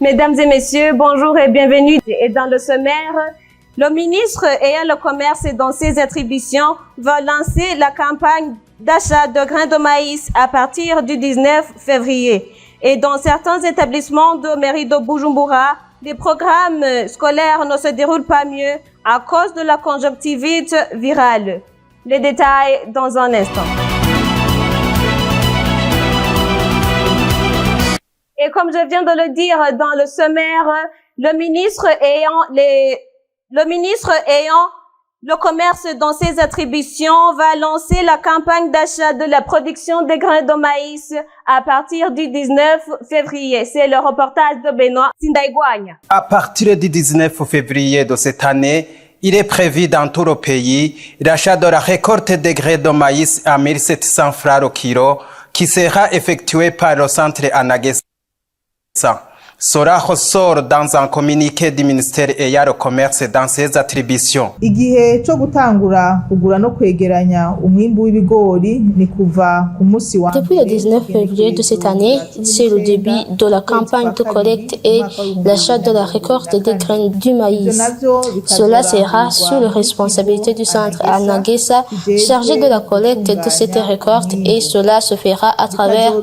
Mesdames et messieurs, bonjour et bienvenue. Et dans le sommaire, le ministre ayant le commerce dans ses attributions va lancer la campagne d'achat de grains de maïs à partir du 19 février. Et dans certains établissements de mairie de Bujumbura, les programmes scolaires ne se déroulent pas mieux à cause de la conjonctivite virale. Les détails dans un instant. Et comme je viens de le dire dans le sommaire, le ministre ayant le commerce dans ses attributions va lancer la campagne d'achat de la production des grains de maïs à partir du 19 février. C'est le reportage de Benoît Sindaïgouagne. À partir du 19 février de cette année, il est prévu dans tout le pays l'achat de la récolte des grains de maïs à 1700 francs au kilo qui sera effectué par le centre Anagesa. Cela ressort dans un communiqué du ministère ayant le commerce dans ses attributions. Igihe cyo gutangura kugura no kwegeranya umwimbu w'ibigori ni kuva ku munsi wa Depuis le 19 février de cette année, c'est le début de la campagne de collecte et l'achat de la récolte des graines du maïs. Cela sera sous la responsabilité du centre Anagesa chargé de la collecte de cette récolte et cela se fera à travers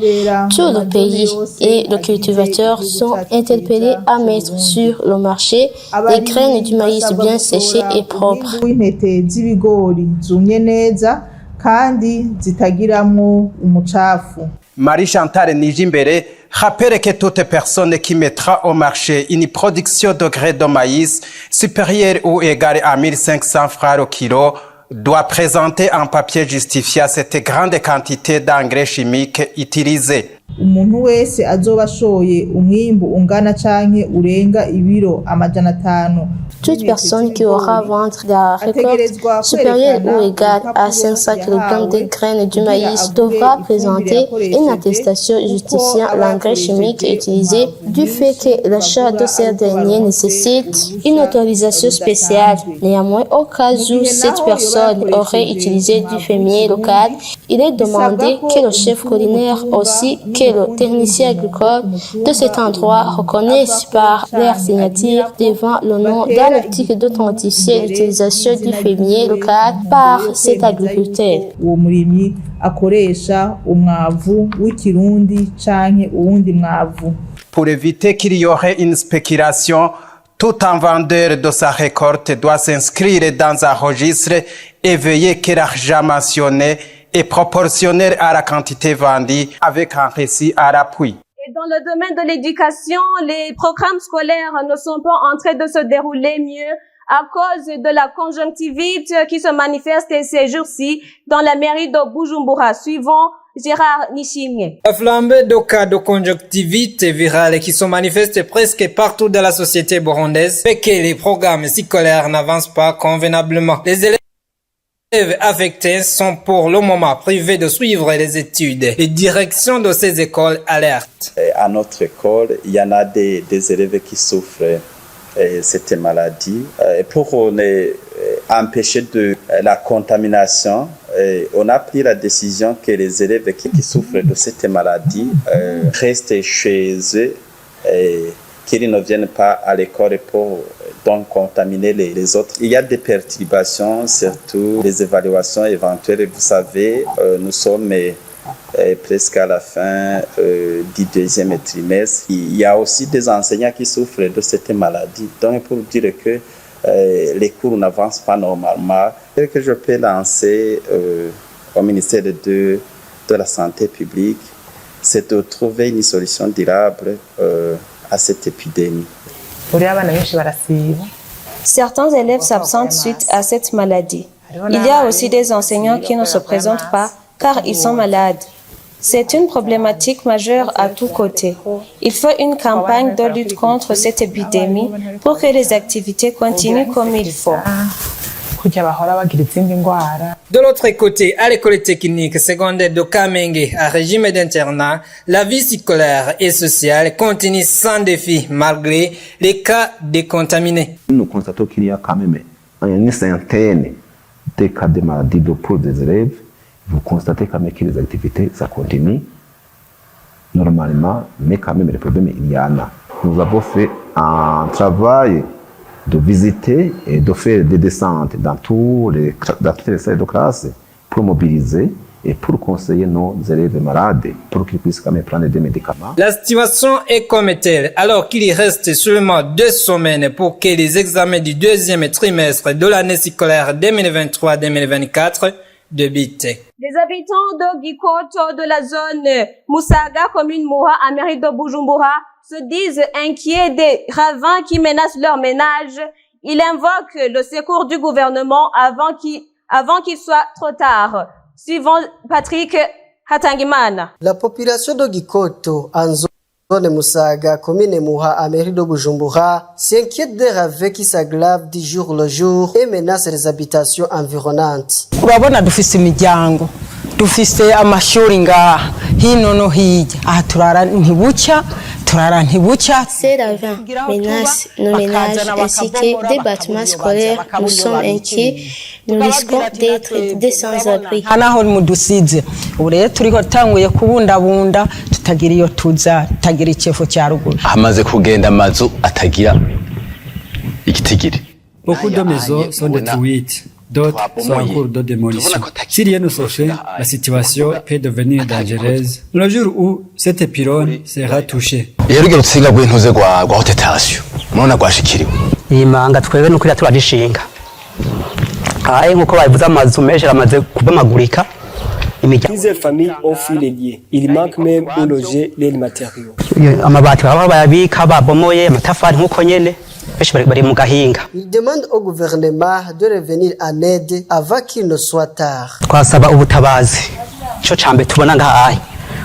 tout le pays et les cultivateurs sont interpellés à mettre sur le marché les graines du maïs bien séchées et propres. Marie-Chantal Nijimbere rappelle que toute personne qui mettra au marché une production de grains de maïs supérieure ou égale à 1500 francs au kilo doit présenter un papier justifiant cette grande quantité d'engrais chimiques utilisés. Umuntu wese azoba ashoye umwimbu ungana canke urenga ibiro amajana 500. Toute personne qui aura vendre la récolte supérieure ou égale à 500 kg de graines du maïs devra présenter une attestation justifiant l'engrais chimique utilisé du fait que l'achat de ces derniers nécessite une autorisation spéciale. Néanmoins, au cas où cette personne aurait utilisé du fumier local, il est demandé que le chef culinaire aussi que le technicien agricole de cet endroit reconnaissent par leur signature devant le nom dans l'optique d'authentifier l'utilisation du fumier local par cet agriculteur. Uwo murimyi akoresha umwavu w'ikirundi canke uwundi mwavu. Pour éviter qu'il y aurait une spéculation, tout un vendeur de sa récolte doit s'inscrire dans un registre et veiller que l'argent mentionné est proportionnel à la quantité vendue avec un récit à l'appui. Et dans le domaine de l'éducation, les programmes scolaires ne sont pas en train de se dérouler mieux à cause de la conjonctivite qui se manifeste ces jours-ci dans la mairie de Bujumbura. Suivant Gérard Nishimye. La flambée de cas de conjonctivite virale qui se manifestent presque partout dans la société burundaise fait que les programmes scolaires n'avancent pas convenablement. Les élèves affectés sont pour le moment privés de suivre les études. Les directions de ces écoles alertent. À notre école, il y en a des élèves qui souffrent de cette maladie. Pour empêcher la contamination, on a pris la décision que les élèves qui souffrent de cette maladie restent chez eux et qu'ils ne viennent pas à l'école pour donc contaminer les autres. Il y a des perturbations, surtout les évaluations éventuelles. Vous savez, nous sommes presque à la fin du deuxième trimestre. Il y a aussi des enseignants qui souffrent de cette maladie. Donc, pour dire que les cours n'avancent pas normalement, ce que je peux lancer au ministère de la Santé publique, c'est de trouver une solution durable à cette épidémie. Certains élèves s'absentent suite à cette maladie. Il y a aussi des enseignants qui ne se présentent pas car ils sont malades. C'est une problématique majeure à tous côtés. Il faut une campagne de lutte contre cette épidémie pour que les activités continuent comme il faut. De l'autre côté, à l'école technique secondaire de Kamenge, à régime d'internat, la vie scolaire et sociale continue sans défi malgré les cas de contaminés. Nous constatons qu'il y a quand même une centaine de cas de maladies de peau des élèves. Vous constatez quand même que les activités, ça continue normalement, mais quand même les problèmes, il y en a. nous avons fait un travail de visiter et de faire des descentes dans toutes les salles de classe pour mobiliser et pour conseiller nos élèves malades pour qu'ils puissent quand même prendre des médicaments. La situation est comme telle, alors qu'il reste seulement 2 semaines pour que les examens du deuxième trimestre de l'année scolaire 2023-2024 débutent. Les habitants de Gikoto de la zone Musaga, commune Moura, à mairie de Bujumbura, se disent inquiets des ravins qui menacent leur ménage. Ils invoquent le secours du gouvernement avant qu'il soit trop tard. Suivant Patrick Hatangimana. La population de Gikoto, en zone Musaga, commune Muha, à mairie de Bujumbura, s'inquiète des ravins qui s'aggravent du jour le jour et menacent les habitations environnantes. Urabona dufise imiryango, dufise amashuri ngaha hino no hirya, aha turara ntibucya. Ces ravins menacent nos ménages ainsi que des bâtiments scolaires. Nous sommes inquiets. Nous risquons d'être des sans-abri. Anaho mudusize ure turiko tanguye kubundabunda tutagira iyo tuza tagira icefo cya ruguru. Hamaze kugenda amazu atagira igitigiri. Beaucoup de maisons sont détruites. D'autres sont en cours de démolition. Si rien ne se fait, la situation peut devenir dangereuse le jour où cette pylône sera touchée. Yerugero rutsinga rw'intuze rwa hotetation. Murona rwashikiriwe. Imanga twebwe nuko turarishinga. Nkuko bavuze amazu menshi amaze kubamagurika. Plusieurs familles ont fui les lieux. Il manque même où loger les matériaux. Amabati baba bayabika babomoye amatafari nkuko nyene. Il demande au gouvernement de revenir en aide avant qu'il ne soit tard. Twasaba ubutabazi cyo cambe tubona ngahaye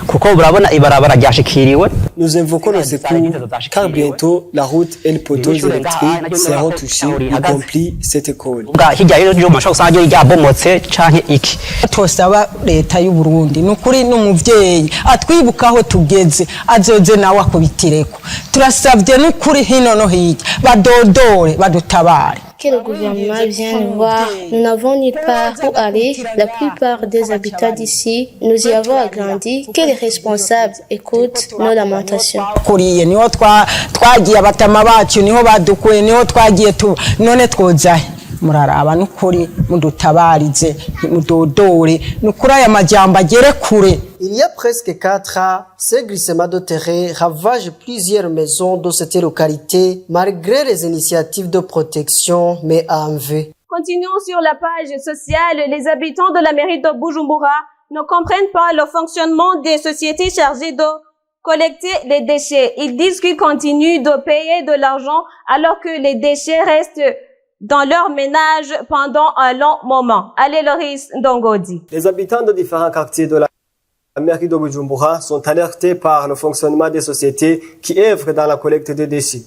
kuko urabona ibarabara ryashikiriwe. Nous invoquons le secours car bientôt la route et le poteau électriques seront touchés, y compris cette école. Hirya y'ejo masho usanga ryabomotse canke iki. Tosaba leta y'u Burundi nukuri n'umuvyeyi atwibukaho tugeze azoze nawe akubitireko. Turasabye nukuri hino no hirya badodore badutabare. Que le gouvernement vienne voir. Nous n'avons nulle part où aller. La plupart des habitants d'ici, nous y avons agrandi. Que les responsables écoutent nos lamentations. Kuriye niho twagiye abatama bacu niho badukuye niho twagiye none twoza muraraba nukuri mudutabarize mudodore nukuri aya majambo agere kure. Il y a presque 4 ans, ce glissement de terrain ravage plusieurs maisons de cette localité malgré les initiatives de protection mais en vain. Continuons sur la page sociale. Les habitants de la mairie de Bujumbura ne comprennent pas le fonctionnement des sociétés chargées de collecter les déchets. Ils disent qu'ils continuent de payer de l'argent alors que les déchets restent dans leur ménage pendant un long moment. Allez, Loris Ndongodi. Les habitants de différents quartiers de la mairie de Bujumbura sont alertés par le fonctionnement des sociétés qui œuvrent dans la collecte des déchets.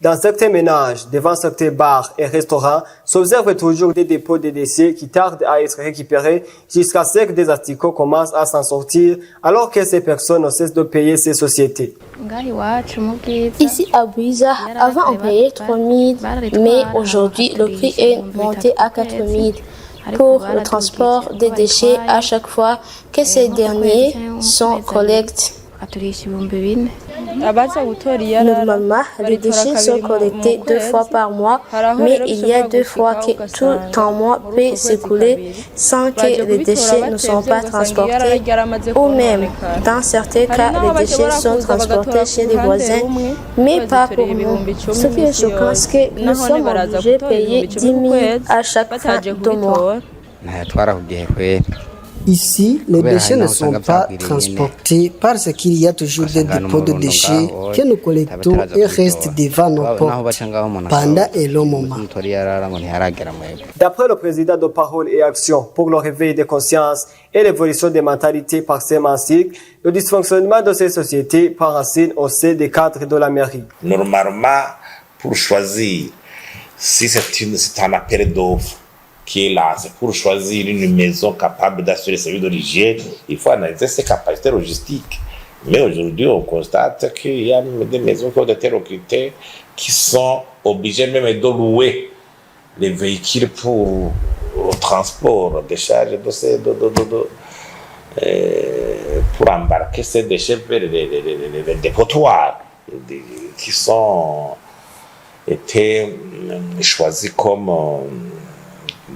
Dans certains ménages, devant certains bars et restaurants, s'observent toujours des dépôts de déchets qui tardent à être récupérés jusqu'à ce que des articles commencent à s'en sortir alors que ces personnes ne cessent de payer ces sociétés. Ici à Buiza, avant on payait 3 000, mais aujourd'hui le prix est monté à 4 000 pour le transport des déchets à chaque fois que ces derniers sont collectés. Normalement, les déchets sont collectés 2 fois par mois, mais il y a 2 fois que tout un mois peut s'écouler sans que les déchets ne sont pas transportés, ou même, dans certains cas, les déchets sont transportés chez les voisins, mais pas pour nous. Ce qui est choquant, c'est que nous sommes obligés de payer 10 000 à chaque fin de mois. Ici, les déchets ne sont pas transportés parce qu'il y a toujours des dépôts de déchets que nous collectons et restent devant nos portes pendant un long moment. D'après le président de Parole et Action pour le réveil des consciences et l'évolution des mentalités par ces cycle, le dysfonctionnement de ces sociétés prend racine au sein des cadres de la mairie. Normalement, pour choisir, si c'est un appel d'offres qui est là, c'est pour choisir une maison capable d'assurer ses services d'origine, il faut analyser ses capacités logistiques. Mais aujourd'hui, on constate qu'il y a des maisons qui ont été recrutées qui sont obligées même de louer les véhicules pour le transport des charges pour embarquer ces déchets vers les dépotoirs. qui sont été choisis comme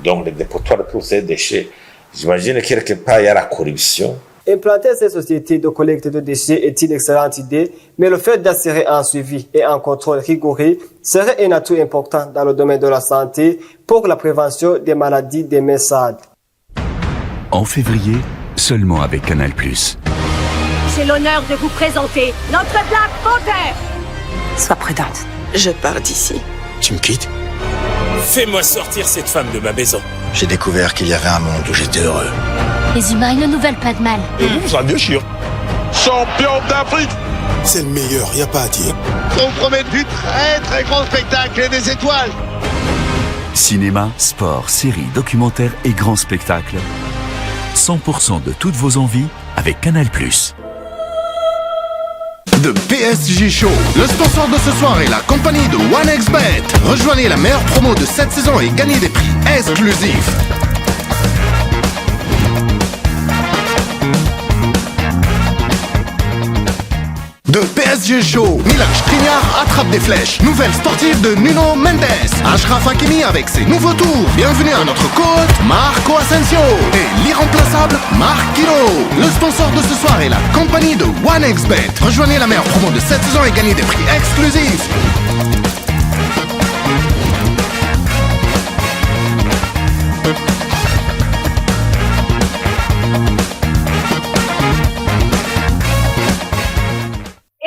donc les dépotoirs pour ces déchets. J'imagine que quelque part il y a la corruption. Implanter ces sociétés de collecte de déchets est une excellente idée, mais le fait d'assurer un suivi et un contrôle rigoureux serait un atout important dans le domaine de la santé pour la prévention des maladies des messades. En février, seulement avec Canal+. J'ai l'honneur de vous présenter notre Black Panther. Sois prudente, je pars d'ici. Tu me quittes? Fais-moi sortir cette femme de ma maison. J'ai découvert qu'il y avait un monde où j'étais heureux. Les humains, ils ne nous veulent pas de mal. Et vous, ça bien sûr. Champion d'Afrique. C'est le meilleur, y a pas à dire. On promet du très grand spectacle et des étoiles. Cinéma, sport, séries, documentaires et grands spectacles. 100% de toutes vos envies avec Canal+. The PSG Show. Le sponsor de ce soir est la compagnie de 1xBet. Rejoignez la meilleure promo de cette saison et gagnez des prix exclusifs. The PSG Show. Milan Skriniar attrape des flèches. Nouvelle sportive de Nuno Mendes. Achraf Hakimi avec ses nouveaux tours. Bienvenue à notre coach Marco Asensio. Et l'irremplaçable Marc Guiro. Le sponsor de ce soir est la compagnie de 1xBet. Rejoignez la meilleure promo de cette saison et gagnez des prix exclusifs.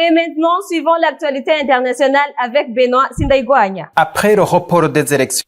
Et maintenant, suivons l'actualité internationale avec Benoît Sindaïgouagna. Après le report des élections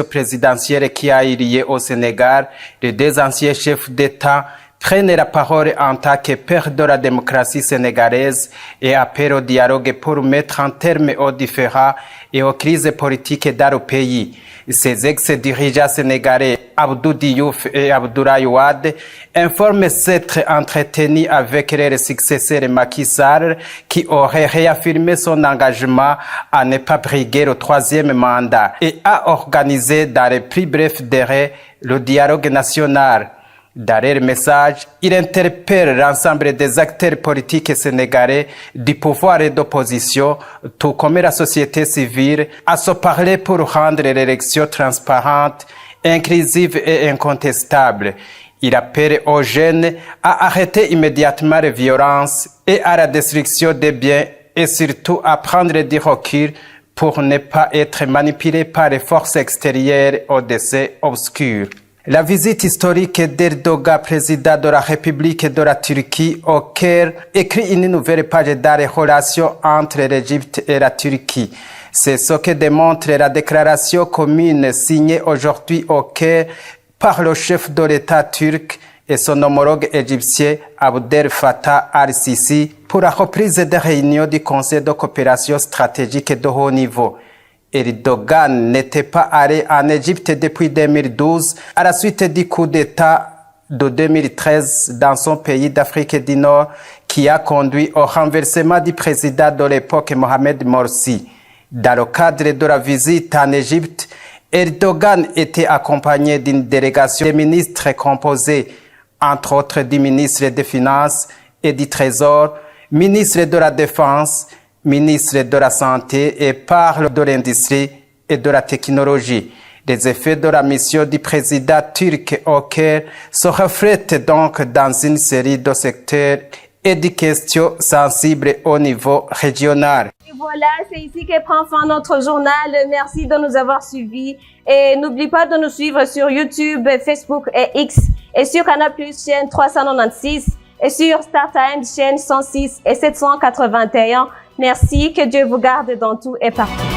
présidentielles qui a eu lieu au Sénégal, les deux anciens chefs d'État prennent la parole en tant que père de la démocratie sénégalaise et appellent au dialogue pour mettre un terme aux différends et aux crises politiques dans le pays. Ces ex-dirigeants sénégalais, Abdou Diouf et Abdoulaye Wade, informent s'être entretenus avec leur successeur Macky Sall, qui aurait réaffirmé son engagement à ne pas briguer le troisième mandat et a organisé dans les plus brefs délais le dialogue national. Dans leur message, il interpelle l'ensemble des acteurs politiques sénégalais du pouvoir et d'opposition, tout comme la société civile, à se parler pour rendre l'élection transparente, inclusive et incontestable. Il appelle aux jeunes à arrêter immédiatement les violences et à la destruction des biens et surtout à prendre du recul pour ne pas être manipulés par les forces extérieures au dessein obscur. La visite historique d'Erdogan, président de la République de la Turquie, au Caire, écrit une nouvelle page dans les relations entre l'Égypte et la Turquie. C'est ce que démontre la déclaration commune signée aujourd'hui au Caire par le chef de l'État turc et son homologue égyptien Abdel Fattah al-Sisi pour la reprise des réunions du Conseil de coopération stratégique de haut niveau. Erdogan n'était pas allé en Égypte depuis 2012 à la suite du coup d'État de 2013 dans son pays d'Afrique du Nord qui a conduit au renversement du président de l'époque Mohamed Morsi. Dans le cadre de la visite en Égypte, Erdogan était accompagné d'une délégation de ministres composée entre autres du ministre des Finances et du Trésor, ministre de la Défense, ministre de la Santé et parle de l'industrie et de la technologie. Les effets de la mission du président turc au Caire se reflètent donc dans une série de secteurs et de questions sensibles au niveau régional. Et voilà, c'est ici que prend fin notre journal. Merci de nous avoir suivis. Et n'oublie pas de nous suivre sur YouTube, Facebook et X. Et sur Canal+, chaîne 396. Et sur StarTimes, chaîne 106 et 781. Merci, que Dieu vous garde dans tout et partout.